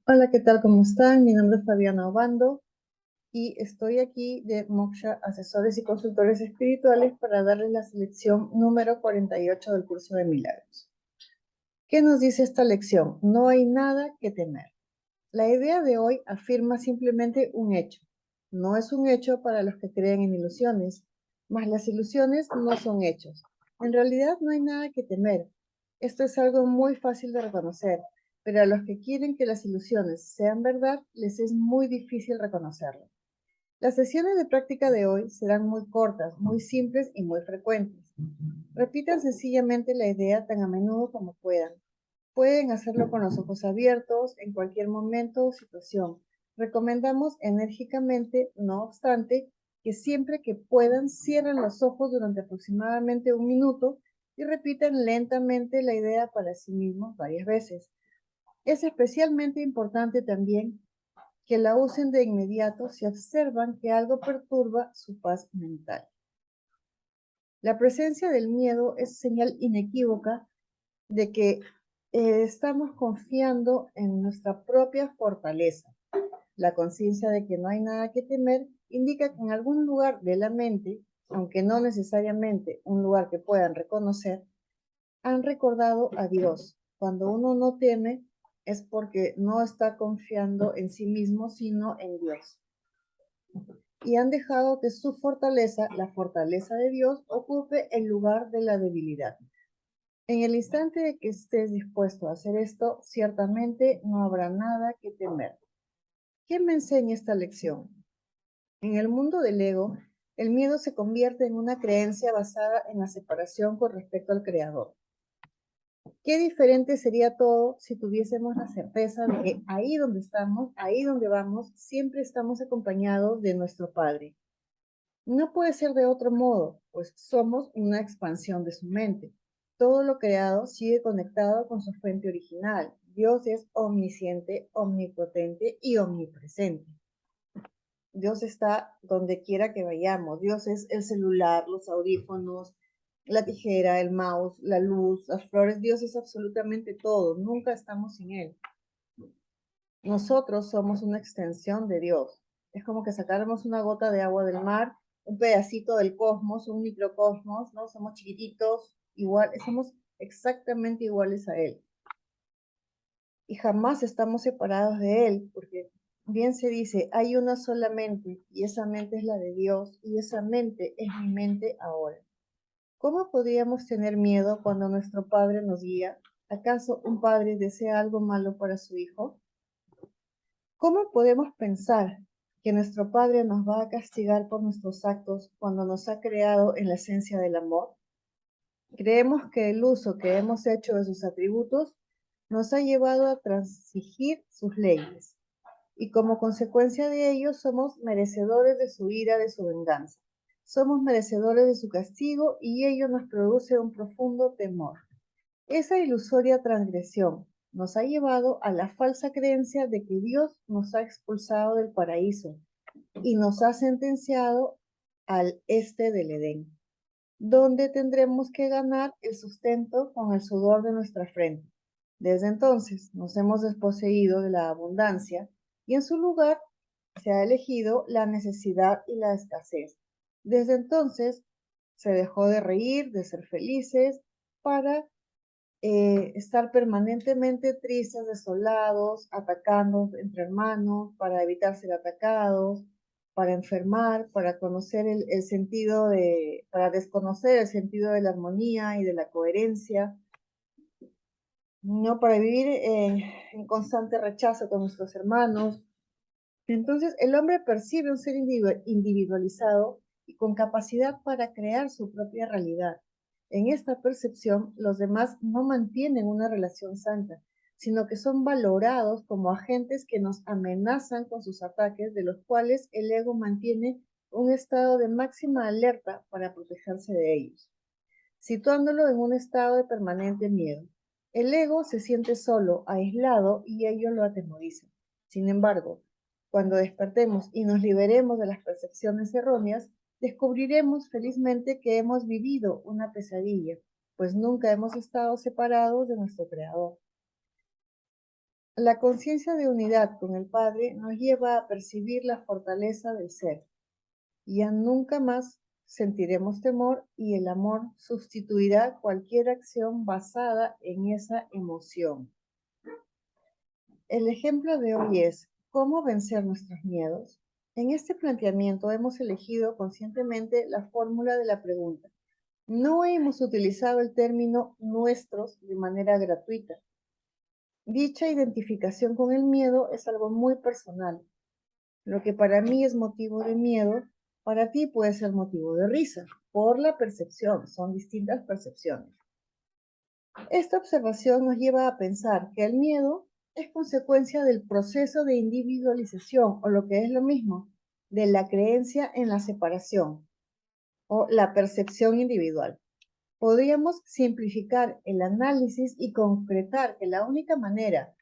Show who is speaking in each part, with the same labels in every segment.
Speaker 1: Hola, ¿qué tal? ¿Cómo están? Mi nombre es Fabiana Obando y estoy aquí de Moksha, asesores y consultores espirituales para darles la selección número 48 del curso de milagros. ¿Qué nos dice esta lección? No hay nada que temer. La idea de hoy afirma simplemente un hecho. No es un hecho para los que creen en ilusiones, mas las ilusiones no son hechos. En realidad no hay nada que temer. Esto es algo muy fácil de reconocer, pero a los que quieren que las ilusiones sean verdad, les es muy difícil reconocerlo. Las sesiones de práctica de hoy serán muy cortas, muy simples y muy frecuentes. Repitan sencillamente la idea tan a menudo como puedan. Pueden hacerlo con los ojos abiertos en cualquier momento o situación. Recomendamos enérgicamente, no obstante, que siempre que puedan cierren los ojos durante aproximadamente un minuto y repitan lentamente la idea para sí mismos varias veces. Es especialmente importante también que la usen de inmediato si observan que algo perturba su paz mental. La presencia del miedo es señal inequívoca de que estamos confiando en nuestra propia fortaleza. La conciencia de que no hay nada que temer indica que en algún lugar de la mente, aunque no necesariamente un lugar que puedan reconocer, han recordado a Dios. Cuando uno no teme es porque no está confiando en sí mismo, sino en Dios. Y han dejado que su fortaleza, la fortaleza de Dios, ocupe el lugar de la debilidad. En el instante de que estés dispuesto a hacer esto, ciertamente no habrá nada que temer. ¿Qué me enseña esta lección? En el mundo del ego, el miedo se convierte en una creencia basada en la separación con respecto al Creador. Qué diferente sería todo si tuviésemos la certeza de que ahí donde estamos, ahí donde vamos, siempre estamos acompañados de nuestro Padre. No puede ser de otro modo, pues somos una expansión de su mente. Todo lo creado sigue conectado con su fuente original. Dios es omnisciente, omnipotente y omnipresente. Dios está donde quiera que vayamos. Dios es el celular, los audífonos, la tijera, el mouse, la luz, las flores. Dios es absolutamente todo. Nunca estamos sin Él. Nosotros somos una extensión de Dios. Es como que sacáramos una gota de agua del mar, un pedacito del cosmos, un microcosmos, ¿no? Somos chiquititos, igual, somos exactamente iguales a Él. Y jamás estamos separados de Él, porque bien se dice, hay una sola mente, y esa mente es la de Dios, y esa mente es mi mente ahora. ¿Cómo podríamos tener miedo cuando nuestro Padre nos guía? ¿Acaso un padre desea algo malo para su hijo? ¿Cómo podemos pensar que nuestro Padre nos va a castigar por nuestros actos cuando nos ha creado en la esencia del amor? Creemos que el uso que hemos hecho de sus atributos nos ha llevado a transigir sus leyes, y como consecuencia de ello somos merecedores de su ira, de su venganza. Somos merecedores de su castigo y ello nos produce un profundo temor. Esa ilusoria transgresión nos ha llevado a la falsa creencia de que Dios nos ha expulsado del paraíso y nos ha sentenciado al este del Edén, donde tendremos que ganar el sustento con el sudor de nuestra frente. Desde entonces nos hemos desposeído de la abundancia y en su lugar se ha elegido la necesidad y la escasez. Desde entonces se dejó de reír, de ser felices, para estar permanentemente tristes, desolados, atacando entre hermanos, para evitar ser atacados, para enfermar, para conocer el sentido de, para desconocer el sentido de la armonía y de la coherencia, no para vivir en constante rechazo con nuestros hermanos. Entonces, el hombre percibe un ser individualizado y con capacidad para crear su propia realidad. En esta percepción, los demás no mantienen una relación santa, sino que son valorados como agentes que nos amenazan con sus ataques, de los cuales el ego mantiene un estado de máxima alerta para protegerse de ellos, situándolo en un estado de permanente miedo. El ego se siente solo, aislado, y ello lo atemoriza. Sin embargo, cuando despertemos y nos liberemos de las percepciones erróneas, descubriremos felizmente que hemos vivido una pesadilla, pues nunca hemos estado separados de nuestro Creador. La conciencia de unidad con el Padre nos lleva a percibir la fortaleza del ser. Ya nunca más sentiremos temor y el amor sustituirá cualquier acción basada en esa emoción. El ejemplo de hoy es cómo vencer nuestros miedos. En este planteamiento hemos elegido conscientemente la fórmula de la pregunta. No hemos utilizado el término nuestros de manera gratuita. Dicha identificación con el miedo es algo muy personal. Lo que para mí es motivo de miedo, para ti puede ser motivo de risa, por la percepción, son distintas percepciones. Esta observación nos lleva a pensar que el miedo es consecuencia del proceso de individualización, o lo que es lo mismo, de la creencia en la separación, o la percepción individual. Podríamos simplificar el análisis y concretar que la única manera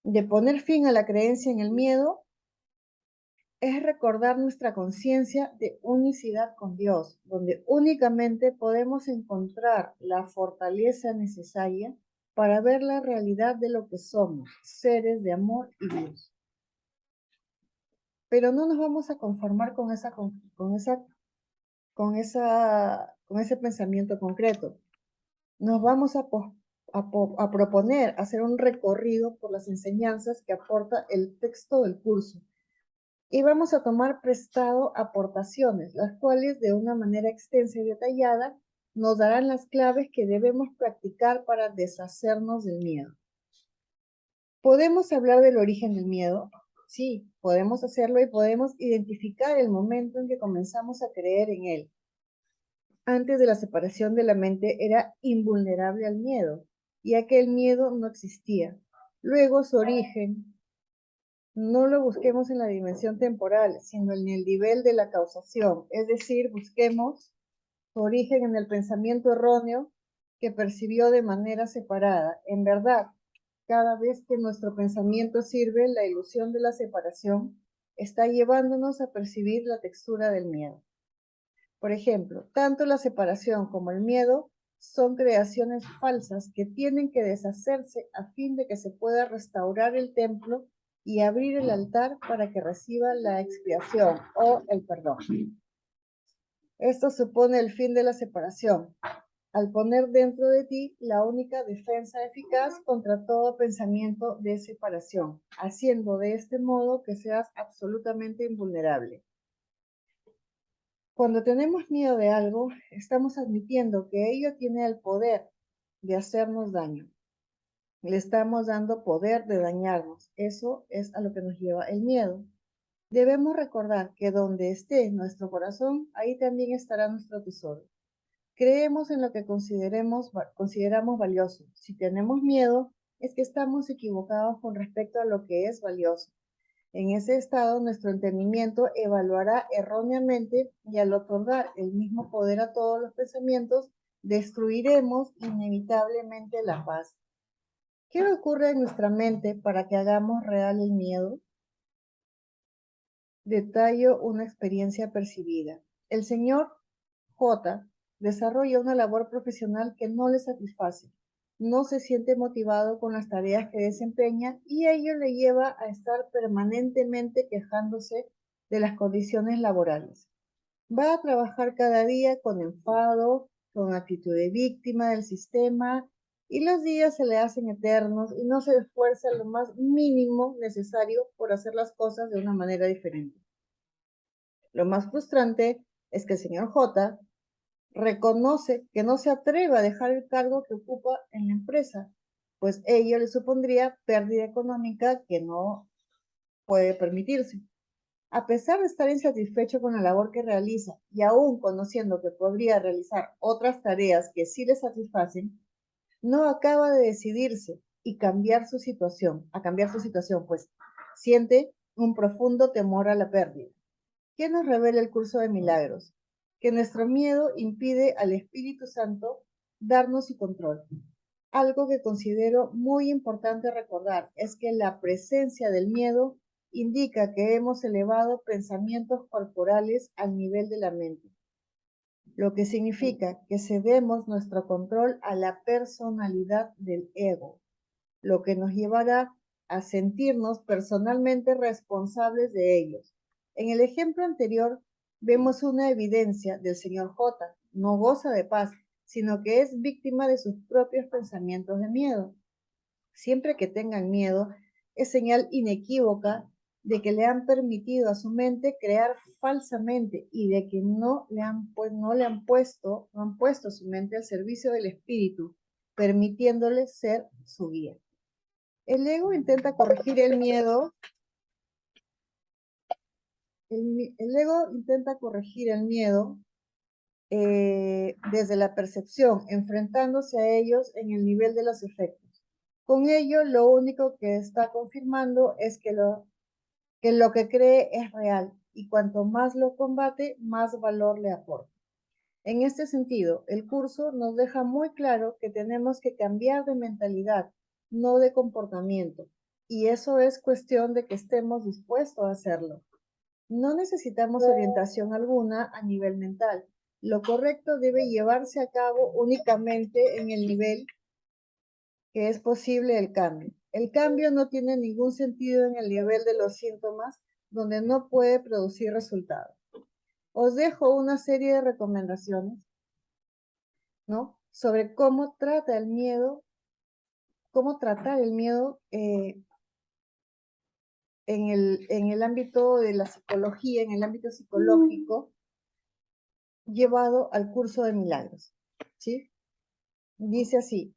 Speaker 1: de poner fin a la creencia en el miedo es recordar nuestra conciencia de unicidad con Dios, donde únicamente podemos encontrar la fortaleza necesaria para ver la realidad de lo que somos, seres de amor y luz. Pero no nos vamos a conformar con ese pensamiento concreto. Nos vamos a proponer hacer un recorrido por las enseñanzas que aporta el texto del curso. Y vamos a tomar prestado aportaciones, las cuales de una manera extensa y detallada nos darán las claves que debemos practicar para deshacernos del miedo. ¿Podemos hablar del origen del miedo? Sí, podemos hacerlo y podemos identificar el momento en que comenzamos a creer en él. Antes de la separación de la mente era invulnerable al miedo, ya que el miedo no existía. Luego su origen, no lo busquemos en la dimensión temporal, sino en el nivel de la causación, es decir, busquemos su origen en el pensamiento erróneo que percibió de manera separada. En verdad, cada vez que nuestro pensamiento sirve, la ilusión de la separación está llevándonos a percibir la textura del miedo. Por ejemplo, tanto la separación como el miedo son creaciones falsas que tienen que deshacerse a fin de que se pueda restaurar el templo y abrir el altar para que reciba la expiación o el perdón. Esto supone el fin de la separación, al poner dentro de ti la única defensa eficaz contra todo pensamiento de separación, haciendo de este modo que seas absolutamente invulnerable. Cuando tenemos miedo de algo, estamos admitiendo que ello tiene el poder de hacernos daño. Le estamos dando poder de dañarnos. Eso es a lo que nos lleva el miedo. Debemos recordar que donde esté nuestro corazón, ahí también estará nuestro tesoro. Creemos en lo que consideramos valioso. Si tenemos miedo, es que estamos equivocados con respecto a lo que es valioso. En ese estado, nuestro entendimiento evaluará erróneamente y al otorgar el mismo poder a todos los pensamientos, destruiremos inevitablemente la paz. ¿Qué ocurre en nuestra mente para que hagamos real el miedo? Detallo una experiencia percibida. El señor J desarrolla una labor profesional que no le satisface. No se siente motivado con las tareas que desempeña y ello le lleva a estar permanentemente quejándose de las condiciones laborales. Va a trabajar cada día con enfado, con actitud de víctima del sistema y los días se le hacen eternos y no se esfuerza lo más mínimo necesario por hacer las cosas de una manera diferente. Lo más frustrante es que el señor J reconoce que no se atreve a dejar el cargo que ocupa en la empresa, pues ello le supondría pérdida económica que no puede permitirse. A pesar de estar insatisfecho con la labor que realiza y aún conociendo que podría realizar otras tareas que sí le satisfacen, no acaba de decidirse y cambiar su situación, pues siente un profundo temor a la pérdida. ¿Qué nos revela el curso de milagros? Que nuestro miedo impide al Espíritu Santo darnos su control. Algo que considero muy importante recordar es que la presencia del miedo indica que hemos elevado pensamientos corporales al nivel de la mente, lo que significa que cedemos nuestro control a la personalidad del ego, lo que nos llevará a sentirnos personalmente responsables de ellos. En el ejemplo anterior, vemos una evidencia del señor J. No goza de paz, sino que es víctima de sus propios pensamientos de miedo. Siempre que tengan miedo, es señal inequívoca de que le han permitido a su mente crear falsamente y de que no han puesto su mente al servicio del espíritu, permitiéndole ser su guía. El ego intenta corregir el miedo. El ego intenta corregir el miedo desde la percepción, enfrentándose a ellos en el nivel de los efectos. Con ello, lo único que está confirmando es que lo que cree es real y cuanto más lo combate, más valor le aporta. En este sentido, el curso nos deja muy claro que tenemos que cambiar de mentalidad, no de comportamiento, y eso es cuestión de que estemos dispuestos a hacerlo. No necesitamos orientación alguna a nivel mental. Lo correcto debe llevarse a cabo únicamente en el nivel que es posible el cambio. El cambio no tiene ningún sentido en el nivel de los síntomas, donde no puede producir resultados. Os dejo una serie de recomendaciones, ¿no? Sobre cómo tratar el miedo en el ámbito de la psicología, en el ámbito psicológico, llevado al curso de milagros, ¿sí? Dice así: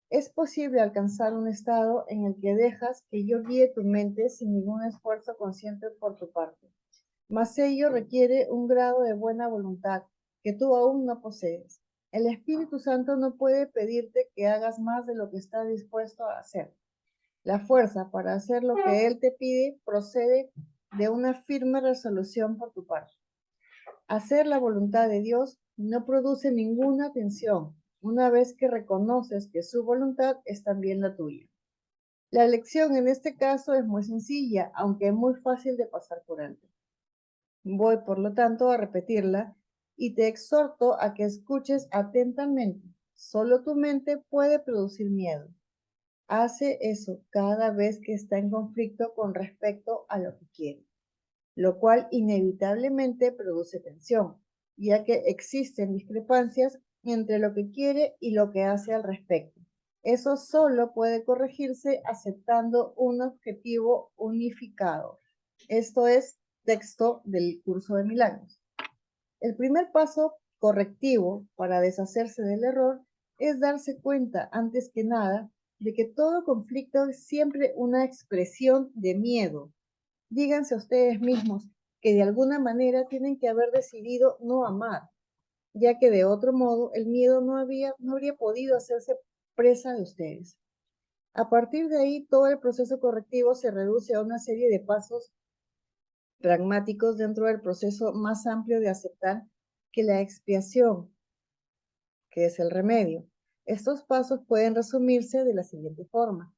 Speaker 1: es posible alcanzar un estado en el que dejas que yo guíe tu mente sin ningún esfuerzo consciente por tu parte. Mas ello requiere un grado de buena voluntad que tú aún no posees. El Espíritu Santo no puede pedirte que hagas más de lo que estás dispuesto a hacer. La fuerza para hacer lo que Él te pide procede de una firme resolución por tu parte. Hacer la voluntad de Dios no produce ninguna tensión, una vez que reconoces que su voluntad es también la tuya. La lección en este caso es muy sencilla, aunque muy fácil de pasar por alto. Voy, por lo tanto, a repetirla y te exhorto a que escuches atentamente. Solo tu mente puede producir miedo. Hace eso cada vez que está en conflicto con respecto a lo que quiere, lo cual inevitablemente produce tensión, ya que existen discrepancias entre lo que quiere y lo que hace al respecto. Eso solo puede corregirse aceptando un objetivo unificado. Esto es texto del curso de milagros. El primer paso correctivo para deshacerse del error es darse cuenta, antes que nada, de que todo conflicto es siempre una expresión de miedo. Díganse a ustedes mismos que de alguna manera tienen que haber decidido no amar, ya que de otro modo el miedo no habría podido hacerse presa de ustedes. A partir de ahí, todo el proceso correctivo se reduce a una serie de pasos pragmáticos dentro del proceso más amplio de aceptar que la expiación, que es el remedio. Estos pasos pueden resumirse de la siguiente forma.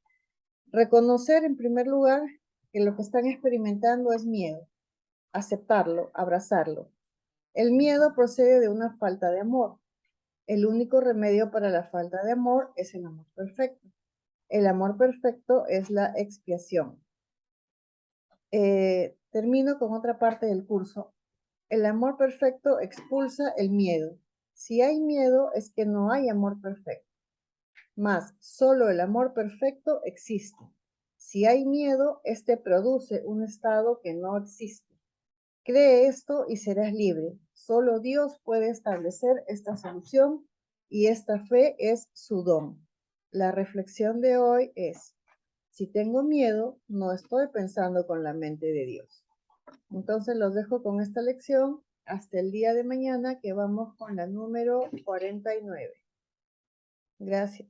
Speaker 1: Reconocer, en primer lugar, que lo que están experimentando es miedo. Aceptarlo, abrazarlo. El miedo procede de una falta de amor. El único remedio para la falta de amor es el amor perfecto. El amor perfecto es la expiación. Termino con otra parte del curso. El amor perfecto expulsa el miedo. Si hay miedo es que no hay amor perfecto. Mas solo el amor perfecto existe. Si hay miedo, este produce un estado que no existe. Cree esto y serás libre. Solo Dios puede establecer esta solución y esta fe es su don. La reflexión de hoy es: si tengo miedo, no estoy pensando con la mente de Dios. Entonces los dejo con esta lección hasta el día de mañana, que vamos con la número 49. Gracias.